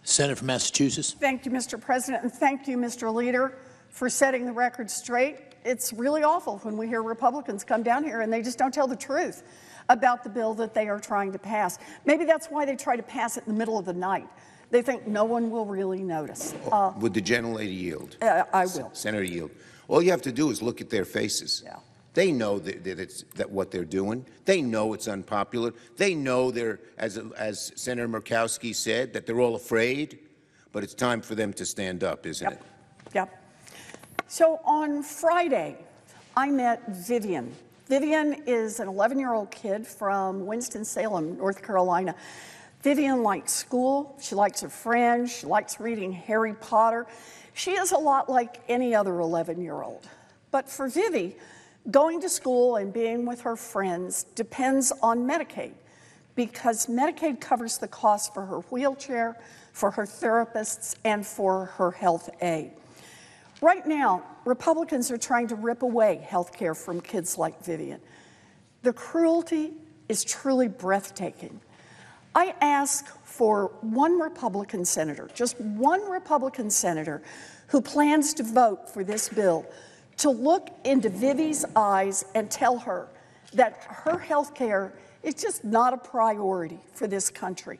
Senator from Massachusetts. Thank you, Mr. President, and thank you, Mr. Leader, for setting the record straight. It's really awful when we hear Republicans come down here and they just don't tell the truth about the bill that they are trying to pass. Maybe that's why they try to pass it in the middle of the night. They think no one will really notice. Would the gentlelady yield? I will. Senator, yield. All you have to do is look at their faces. Yeah. They know that what they're doing. They know it's unpopular. They know they're, as Senator Murkowski said, that they're all afraid. But it's time for them to stand up, isn't it? Yep. So on Friday, I met Vivian. Vivian is an 11-year-old kid from Winston-Salem, North Carolina. Vivian likes school, she likes her friends, she likes reading Harry Potter. She is a lot like any other 11-year-old. But for Vivi, going to school and being with her friends depends on Medicaid, because Medicaid covers the cost for her wheelchair, for her therapists, and for her health aid. Right now, Republicans are trying to rip away health care from kids like Vivian. The cruelty is truly breathtaking. I ask for one Republican senator, just one Republican senator, who plans to vote for this bill to look into Vivi's eyes and tell her that her health care is just not a priority for this country.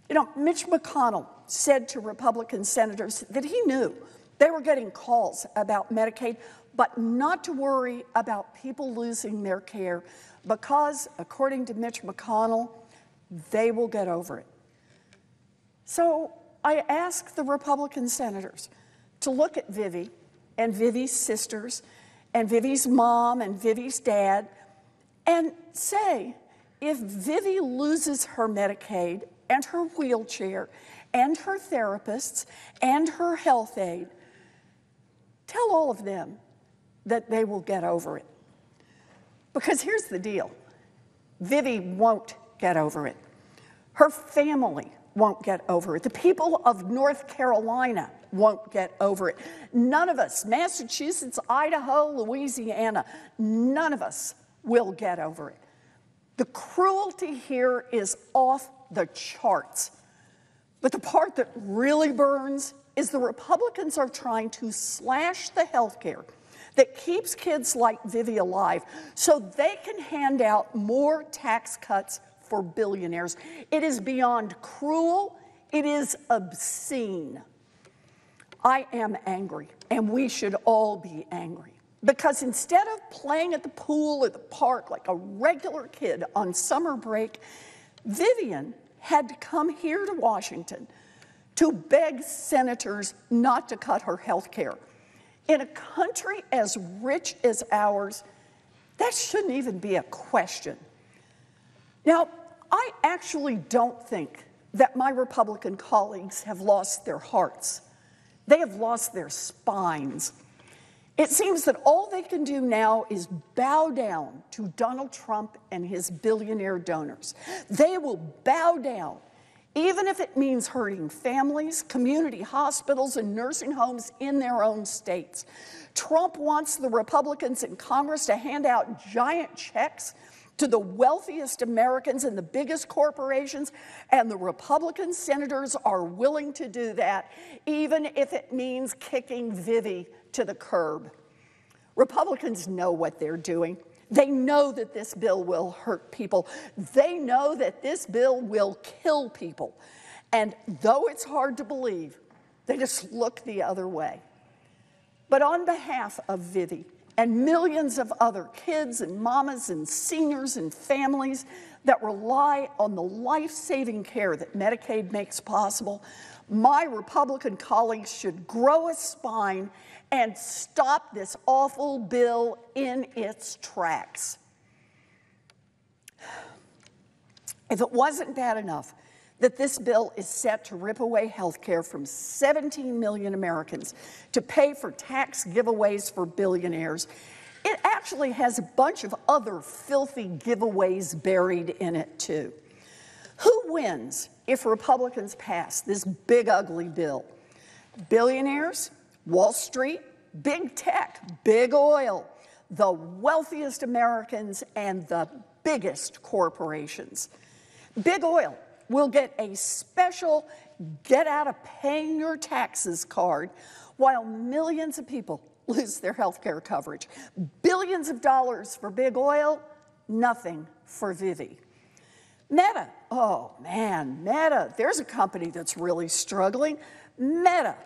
You know, Mitch McConnell said to Republican senators that he knew they were getting calls about Medicaid, but not to worry about people losing their care because, according to Mitch McConnell, they will get over it. So I ask the Republican senators to look at Vivi and Vivi's sisters and Vivi's mom and Vivi's dad and say, if Vivi loses her Medicaid and her wheelchair and her therapists and her health aid, tell all of them that they will get over it. Because here's the deal. Vivi won't get over it. Her family won't get over it. The people of North Carolina won't get over it. None of us, Massachusetts, Idaho, Louisiana, none of us will get over it. The cruelty here is off the charts. But the part that really burns is the Republicans are trying to slash the health care that keeps kids like Vivi alive so they can hand out more tax cuts for billionaires. It is beyond cruel. It is obscene. I am angry, and we should all be angry, because instead of playing at the pool at the park like a regular kid on summer break, Vivian had to come here to Washington to beg senators not to cut her health care. In a country as rich as ours, that shouldn't even be a question. Now, I actually don't think that my Republican colleagues have lost their hearts. They have lost their spines. It seems that all they can do now is bow down to Donald Trump and his billionaire donors. They will bow down, even if it means hurting families, community hospitals, and nursing homes in their own states. Trump wants the Republicans in Congress to hand out giant checks to the wealthiest Americans and the biggest corporations, and the Republican senators are willing to do that, even if it means kicking Vivi to the curb. Republicans know what they're doing. They know that this bill will hurt people. They know that this bill will kill people. And though it's hard to believe, they just look the other way. But on behalf of Vivi and millions of other kids and mamas and seniors and families that rely on the life-saving care that Medicaid makes possible, my Republican colleagues should grow a spine and stop this awful bill in its tracks. If it wasn't bad enough that this bill is set to rip away health care from 17 million Americans to pay for tax giveaways for billionaires, it actually has a bunch of other filthy giveaways buried in it, too. Who wins if Republicans pass this big, ugly bill? Billionaires, Wall Street, big tech, big oil, the wealthiest Americans, and the biggest corporations. Big oil will get a special get out of paying your taxes card, while millions of people lose their health care coverage. Billions of dollars for big oil, nothing for Vivi. Meta, oh man, Meta, there's a company that's really struggling. Meta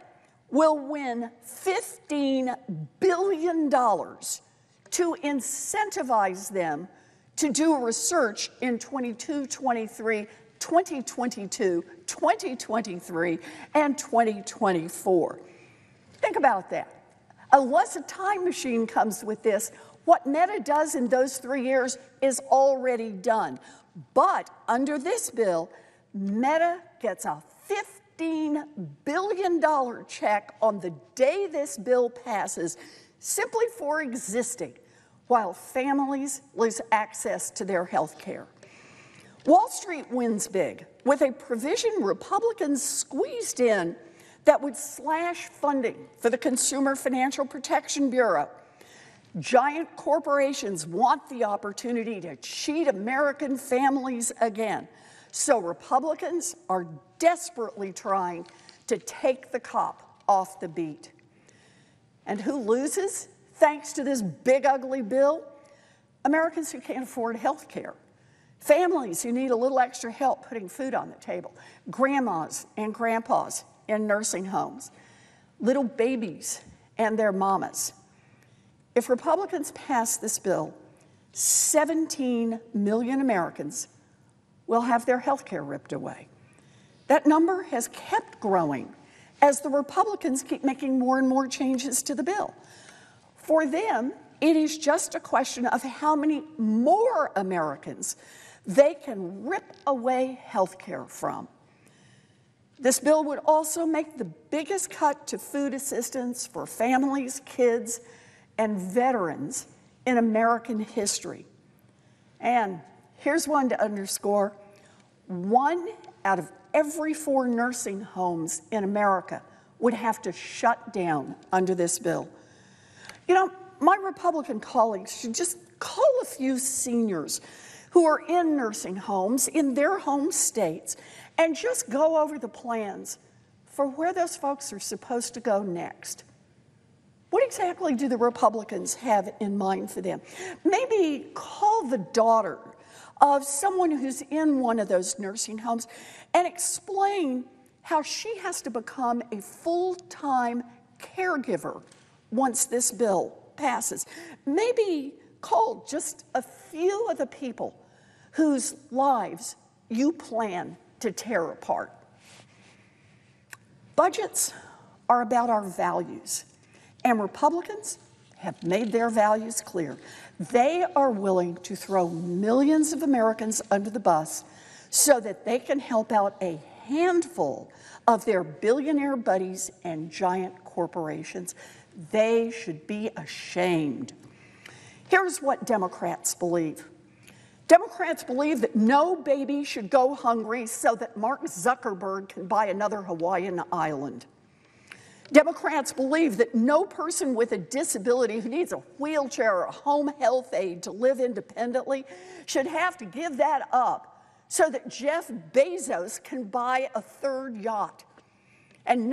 will win $15 billion to incentivize them to do research in 2022, 2023, and 2024. Think about that. Unless a time machine comes with this, what Meta does in those 3 years is already done. But under this bill, Meta gets a $15 billion check on the day this bill passes, simply for existing, while families lose access to their health care. Wall Street wins big with a provision Republicans squeezed in that would slash funding for the Consumer Financial Protection Bureau. Giant corporations want the opportunity to cheat American families again. So Republicans are desperately trying to take the cop off the beat. And who loses thanks to this big, ugly bill? Americans who can't afford health care. Families who need a little extra help putting food on the table. Grandmas and grandpas in nursing homes. Little babies and their mamas. If Republicans pass this bill, 17 million Americans will have their health care ripped away. That number has kept growing as the Republicans keep making more and more changes to the bill. For them, it is just a question of how many more Americans they can rip away health care from. This bill would also make the biggest cut to food assistance for families, kids, and veterans in American history. And here's one to underscore: 1 out of every 4 nursing homes in America would have to shut down under this bill. You know, my Republican colleagues should just call a few seniors who are in nursing homes in their home states and just go over the plans for where those folks are supposed to go next. What exactly do the Republicans have in mind for them? Maybe call the daughter of someone who's in one of those nursing homes and explain how she has to become a full-time caregiver once this bill passes. Maybe call just a few of the people whose lives you plan to tear apart. Budgets are about our values, and Republicans have made their values clear. They are willing to throw millions of Americans under the bus so that they can help out a handful of their billionaire buddies and giant corporations. They should be ashamed. Here's what Democrats believe. Democrats believe that no baby should go hungry so that Mark Zuckerberg can buy another Hawaiian island. Democrats believe that no person with a disability who needs a wheelchair or a home health aide to live independently should have to give that up so that Jeff Bezos can buy a 3rd yacht. And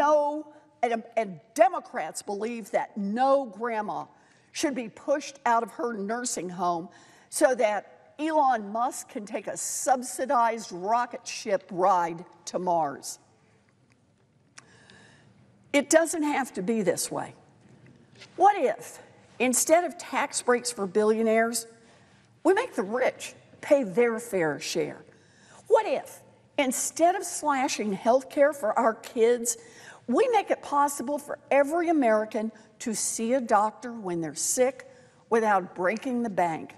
Democrats believe that no grandma should be pushed out of her nursing home so that Elon Musk can take a subsidized rocket ship ride to Mars. It doesn't have to be this way. What if, instead of tax breaks for billionaires, we make the rich pay their fair share? What if, instead of slashing health care for our kids, we make it possible for every American to see a doctor when they're sick without breaking the bank?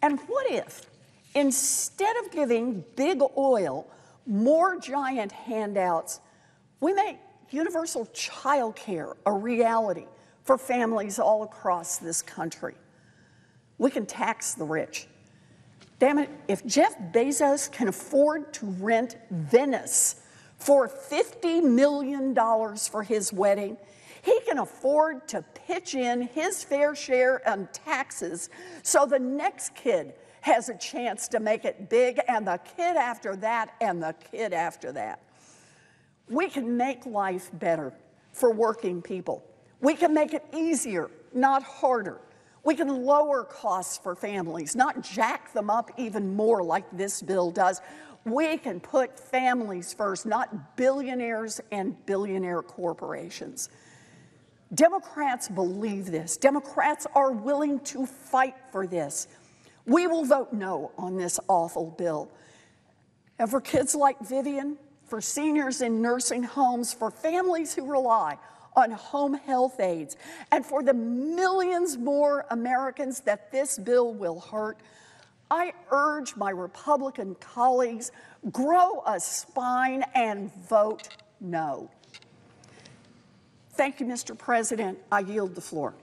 And what if, instead of giving big oil more giant handouts, we make universal child care a reality for families all across this country? We can tax the rich. Damn it, if Jeff Bezos can afford to rent Venice for $50 million for his wedding, he can afford to pitch in his fair share on taxes so the next kid has a chance to make it big, and the kid after that, and the kid after that. We can make life better for working people. We can make it easier, not harder. We can lower costs for families, not jack them up even more like this bill does. We can put families first, not billionaires and billionaire corporations. Democrats believe this. Democrats are willing to fight for this. We will vote no on this awful bill. And for kids like Vivian, for seniors in nursing homes, for families who rely on home health aides, and for the millions more Americans that this bill will hurt, I urge my Republican colleagues, grow a spine and vote no. Thank you, Mr. President. I yield the floor.